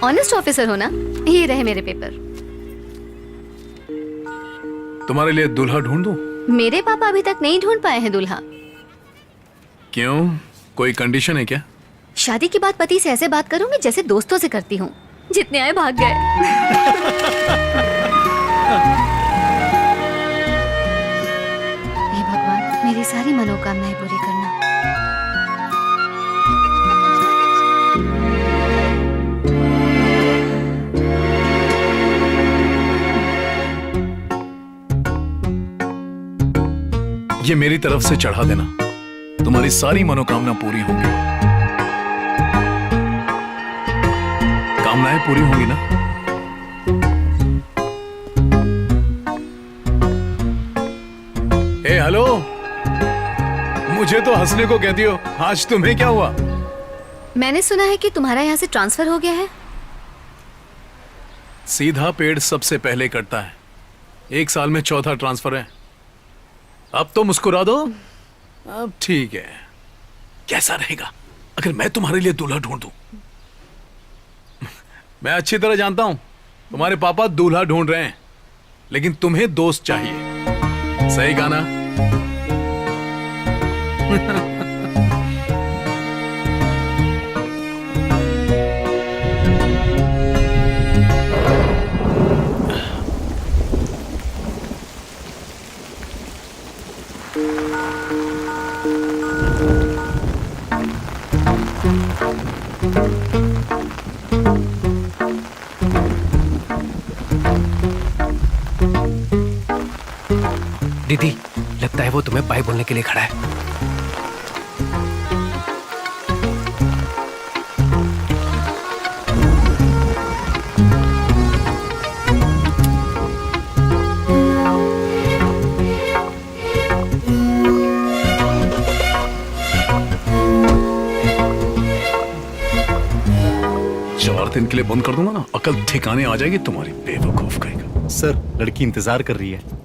Honest officer हो ना? ये रहे मेरे पेपर। तुम्हारे लिए दूल्हा ढूंढ दूं? मेरे पापा अभी तक नहीं ढूंढ पाए हैं दूल्हा। क्यों, कोई कंडीशन है क्या? शादी के बाद पति से ऐसे बात करूंगी जैसे दोस्तों से करती हूँ। जितने आए भाग गए। हे भगवान, मेरी सारी मनोकामनाएं पूरी करना। ये मेरी तरफ से चढ़ा देना, तुम्हारी सारी मनोकामना पूरी होंगी। कामनाएं पूरी होंगी ना? ए हेलो, मुझे तो हंसने को कहती हो, आज तुम्हें क्या हुआ? मैंने सुना है कि तुम्हारा यहाँ से ट्रांसफर हो गया है। सीधा पेड़ सबसे पहले कटता है। 1 साल में चौथा ट्रांसफर है। अब तो मुस्कुरा दो। अब ठीक है। कैसा रहेगा अगर मैं तुम्हारे लिए दूल्हा ढूंढ दूं? मैं अच्छी तरह जानता हूं तुम्हारे पापा दूल्हा ढूंढ रहे हैं, लेकिन तुम्हें दोस्त चाहिए। सही कहा ना? दीदी, लगता है वो तुम्हें बाय बोलने के लिए खड़ा है। चार दिन के लिए बंद कर दूंगा ना, अकल ठिकाने आ जाएगी तुम्हारी, बेवकूफ कहेगा। सर, लड़की इंतजार कर रही है।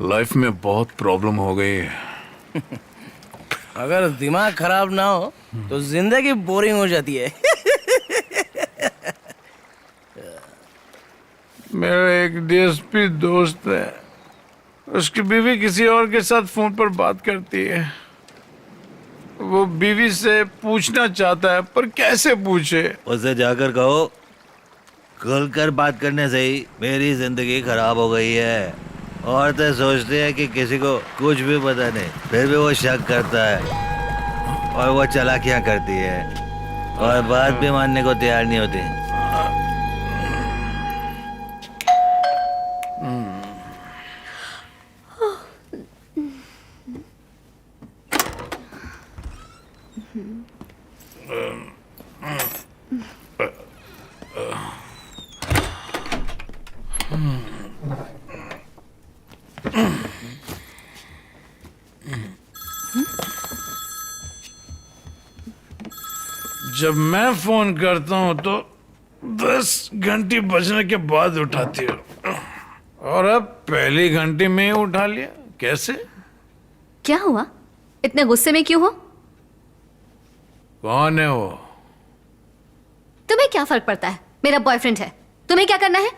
लाइफ में बहुत प्रॉब्लम हो गई है। अगर दिमाग खराब ना हो तो जिंदगी बोरिंग हो जाती है। मेरा एक डीएसपी दोस्त है, उसकी बीवी किसी और के साथ फोन पर बात करती है। वो बीवी से पूछना चाहता है, पर कैसे पूछे? उसे जाकर कहो, खुलकर बात करने से ही मेरी जिंदगी खराब हो गई है। औरतें सोचती है कि किसी को कुछ भी पता नहीं, फिर भी वो शक करता है और वो चालाकियां करती है और बात भी मानने को तैयार नहीं होती। जब मैं फोन करता हूँ तो 10 घंटी बजने के बाद उठाती हो, और अब पहली घंटी में ही उठा लिया। कैसे? क्या हुआ? इतने गुस्से में क्यों हो? कौन है वो? तुम्हें क्या फर्क पड़ता है? मेरा बॉयफ्रेंड है। तुम्हें क्या करना है?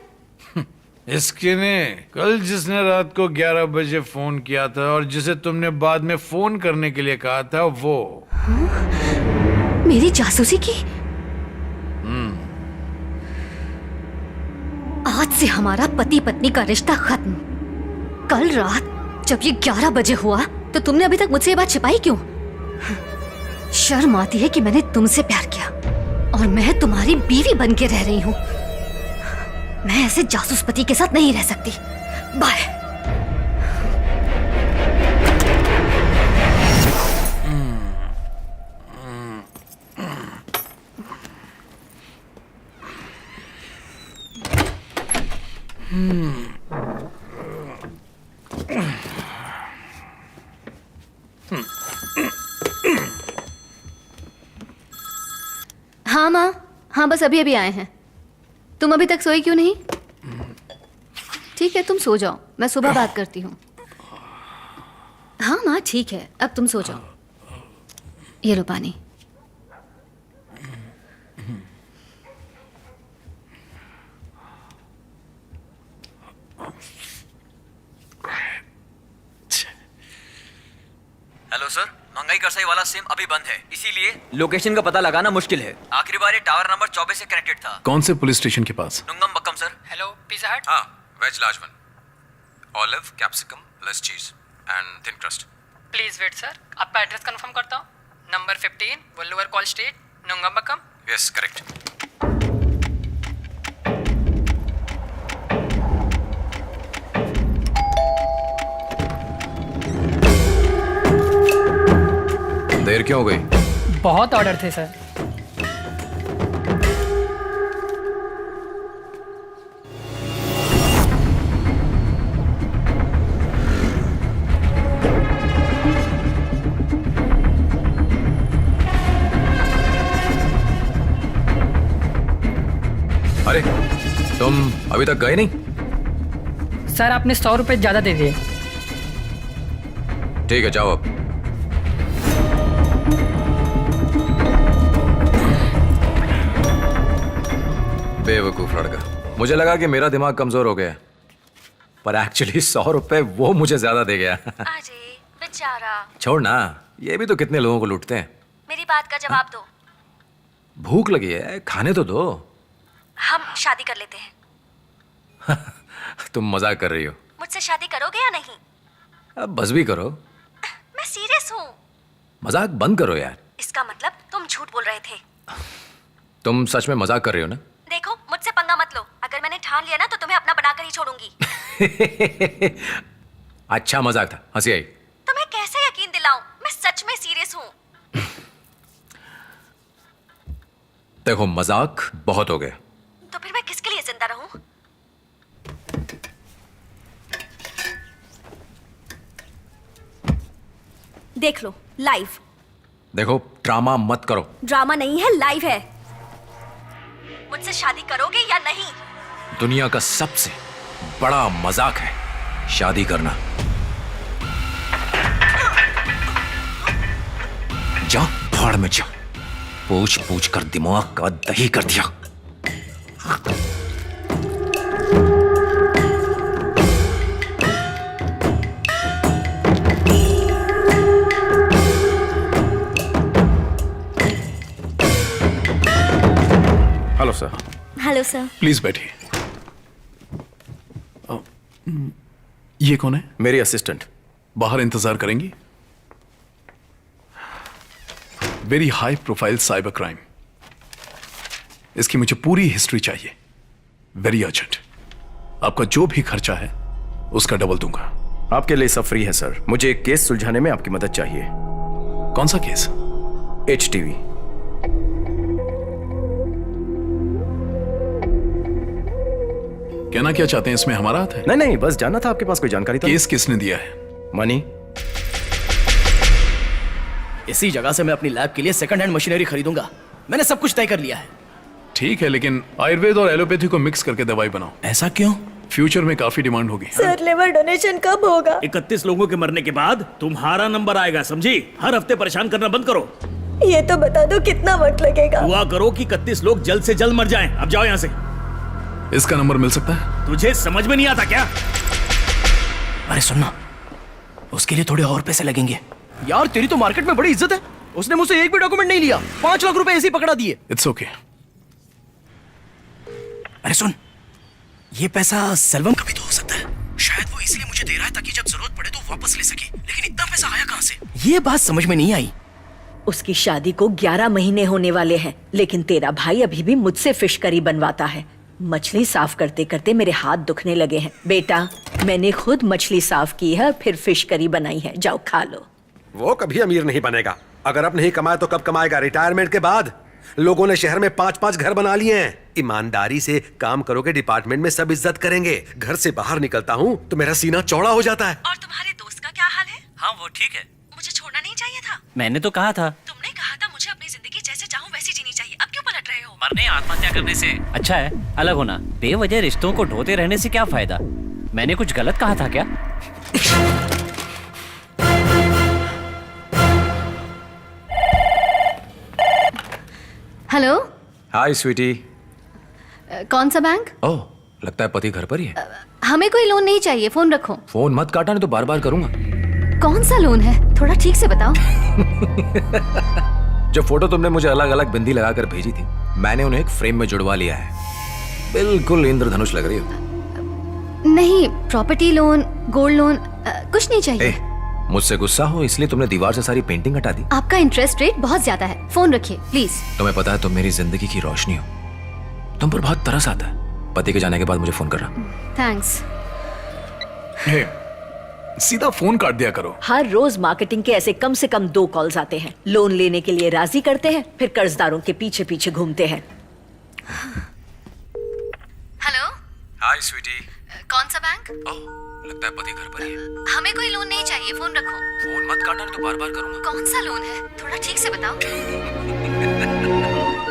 इसके ने कल जिसने रात को 11 बजे फोन किया था और जिसे तुमने बाद में फोन करने के लिए कहा था, वो। मेरी जासूसी की? आज से हमारा पति पत्नी का रिश्ता खत्म। कल रात जब ये 11 बजे हुआ तो तुमने अभी तक मुझसे ये बात छिपाई क्यों? शर्म आती है कि मैंने तुमसे प्यार किया और मैं तुम्हारी बीवी बन के रह रही हूं। मैं ऐसे जासूस पति के साथ नहीं रह सकती। बाय। हाँ माँ, हाँ बस अभी अभी आए हैं। तुम अभी तक सोई क्यों नहीं? ठीक है तुम सो जाओ, मैं सुबह बात करती हूँ। हाँ माँ ठीक है, अब तुम सो जाओ। ये लो पानी। हेलो सर, महंगाई करसाई वाला सिम अभी बंद है, इसीलिए लोकेशन का पता लगाना मुश्किल है। आखिरी बार ये टावर नंबर 24 से कनेक्टेड था। कौन से पुलिस स्टेशन के पास? Nungambakkam sir. Hello Pizza Hut. हाँ, veg large one, olive, capsicum, less cheese and thin crust. Please wait sir, आपका एड्रेस कंफर्म करता हूँ। नंबर 15 वल्लुवर कॉल स्ट्रीट, नुंगम्बक्कम। Yes, correct. देर क्यों हो गई? बहुत ऑर्डर थे सर। अरे तुम अभी तक गए नहीं? सर आपने 100 रुपये ज्यादा दे दिए। ठीक है जाओ अब। बेवकूफ लड़का, मुझे लगा कि मेरा दिमाग कमजोर हो गया, पर एक्चुअली 100 रुपए वो मुझे ज्यादा दे गया। अरे बेचारा। छोड़ ना, ये भी तो कितने लोगों को लूटते हैं। मेरी बात का जवाब दो। भूख लगी है, खाने तो दो। हम शादी कर लेते हैं। तुम मजाक कर रही हो? मुझसे शादी करोगे या नहीं? अब बस भी करो। मैं सीरियस हूँ। मजाक बंद करो यार। इसका मतलब तुम झूठ बोल रहे थे। तुम सच में मजाक कर रही हो ना? देखो मुझसे पंगा मत लो, अगर मैंने ठान लिया ना तो तुम्हें अपना बनाकर ही छोड़ूंगी। अच्छा मजाक था, हंसी आई। तुम्हें कैसे यकीन दिलाऊं, मैं सच में सीरियस हूँ। देखो मजाक बहुत हो गया। तो फिर मैं किसके लिए जिंदा रहूं? देख लो लाइव। देखो ड्रामा मत करो। ड्रामा नहीं है, लाइव है। मुझसे शादी करोगे या नहीं? दुनिया का सबसे बड़ा मजाक है शादी करना। जा भाड़ में जा, पूछ पूछ कर दिमाग का दही कर दिया। Hello sir. Hello sir. Please बैठिए। ये कौन है? मेरी असिस्टेंट। बाहर इंतजार करेंगी? Very high profile cyber crime, इसकी मुझे पूरी हिस्ट्री चाहिए, वेरी अर्जेंट। आपका जो भी खर्चा है उसका डबल दूंगा। आपके लिए सब फ्री है सर। मुझे एक केस सुलझाने में आपकी मदद चाहिए। कौन सा केस? HTV। कहना क्या चाहते हैं, इसमें हमारा हाथ है? नहीं नहीं, बस जानना था आपके पास कोई जानकारी तो। केस किसने दिया है? मनी। इसी जगह से मैं अपनी लैब के लिए सेकंड हैंड मशीनरी खरीदूंगा। मैंने सब कुछ तय कर लिया है। ठीक है, लेकिन आयुर्वेद और एलोपैथी को मिक्स करके दवाई बनाओ। ऐसा क्यों? फ्यूचर में काफी डिमांड होगी। सर लिवर डोनेशन कब होगा? 31 लोगों के मरने के बाद तुम्हारा नंबर आएगा, समझी? हर हफ्ते परेशान करना बंद करो। ये तो बता दो कितना वक्त लगेगा? दुआ करो कि 31 लोग जल्द से जल्द मर जाएं। अब जाओ यहाँ से। इसका नंबर मिल सकता है? तुझे समझ में नहीं आता क्या? अरे सुनना, उसके लिए थोड़े और पैसे लगेंगे। यार तेरी तो मार्केट में बड़ी इज्जत है। उसने मुझसे एक भी डॉक्यूमेंट नहीं लिया, 5 लाख रुपए ऐसे ही पकड़ा दिए। It's okay. अरे सुन, ये पैसा सेल्वम का भी तो हो सकता है। शायद वो इसलिए मुझे दे रहा है ताकि जब जरूरत पड़े तो वापस ले सके। लेकिन इतना पैसा आया कहाँ से? ये बात समझ में नहीं आई। उसकी शादी को 11 महीने होने वाले हैं, लेकिन तेरा भाई अभी भी मुझसे फिश करी बनवाता है। मछली साफ करते करते मेरे हाथ दुखने लगे हैं। बेटा, मैंने खुद मछली साफ की है, फिर फिश करी बनाई है, जाओ खा लो। वो कभी अमीर नहीं बनेगा। अगर अब नहीं कमाए तो कब कमाएगा? रिटायरमेंट के बाद। लोगों ने शहर में 5-5 घर बना लिए हैं। ईमानदारी से काम करोगे, डिपार्टमेंट में सब इज्जत करेंगे। घर से बाहर निकलता हूँ तो मेरा सीना चौड़ा हो जाता है। और तुम्हारे दोस्त का क्या हाल है? हाँ वो ठीक है। मुझे छोड़ना नहीं चाहिए था। मैंने तो कहा था। तुमने कहा था मुझे अपनी जिंदगी जैसे चाहूँ वैसी जीनी चाहिए। अब क्यों पलट रहे हो? मरने या आत्महत्या करने से अच्छा है अलग होना। बेवजह रिश्तों को ढोते रहने से क्या फायदा? मैंने कुछ गलत कहा था क्या? हेलो। हाय स्वीटी। कौन सा बैंक? ओह, लगता है पति घर पर ही है। हमें कोई लोन नहीं चाहिए, फोन रखो। फोन मत काटा, नहीं तो बार बार करूंगा। कौन सा लोन है, थोड़ा ठीक से बताओ। जो फोटो तुमने मुझे अलग अलग बिंदी लगाकर भेजी थी, मैंने उन्हें एक फ्रेम में जुड़वा लिया है। बिल्कुल इंद्रधनुष लग रही हो। नहीं, प्रॉपर्टी लोन, गोल्ड लोन, कुछ नहीं चाहिए। मुझसे गुस्सा हो इसलिए तुमने दीवार से सारी पेंटिंग हटा दी। आपका इंटरेस्ट रेट बहुत ज्यादा है, फोन रखिए प्लीज। तुम्हें पता है तुम मेरी जिंदगी की रोशनी हो, तुम पर बहुत तरस आता है। पति के जाने के बाद मुझे फोन करना। थैंक्स। सीधा फोन काट दिया करो। हर रोज मार्केटिंग के ऐसे कम से कम 2 कॉल्स आते हैं। लोन लेने के लिए राजी करते हैं, फिर कर्जदारों के पीछे पीछे घूमते हैं। हेलो। हाय स्वीटी। कौन सा बैंक? ओह, लगता है पति घर पर ही है। हमें कोई लोन नहीं चाहिए, फोन रखो। फोन मत काटना, नहीं तो बार बार करूंगा। कौन सा लोन है, थोड़ा ठीक से बताओ।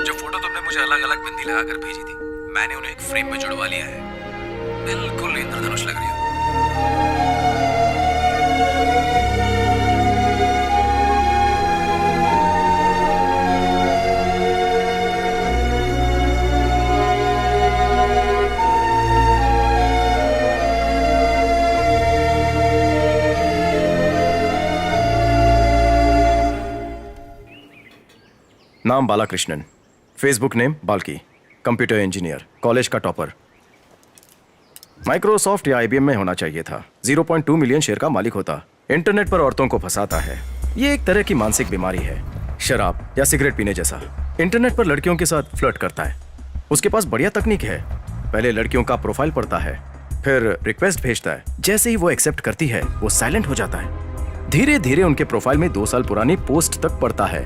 जो फोटो तुमने मुझे अलग अलग बिंदी लगाकर भेजी थी, मैंने उन्हें एक फ्रेम में जुड़वा लिया है। बिल्कुल इंद्रधनुष लग रही हो। नाम Balakrishnan, Facebook name Balki, computer engineer, college का टॉपर। माइक्रोसॉफ्ट या आईबीएम में होना चाहिए था। 0.2 मिलियन शेयर का मालिक होता। इंटरनेट पर औरतों को फंसाता है। ये एक तरह की मानसिक बीमारी है, शराब या सिगरेट पीने जैसा। इंटरनेट पर लड़कियों के साथ फ्लर्ट करता है। उसके पास बढ़िया तकनीक है। पहले लड़कियों का प्रोफाइल पढ़ता है, फिर रिक्वेस्ट भेजता है। जैसे ही वो एक्सेप्ट करती है, वो साइलेंट हो जाता है। धीरे धीरे उनके प्रोफाइल में 2 साल पुरानी पोस्ट तक पड़ता है।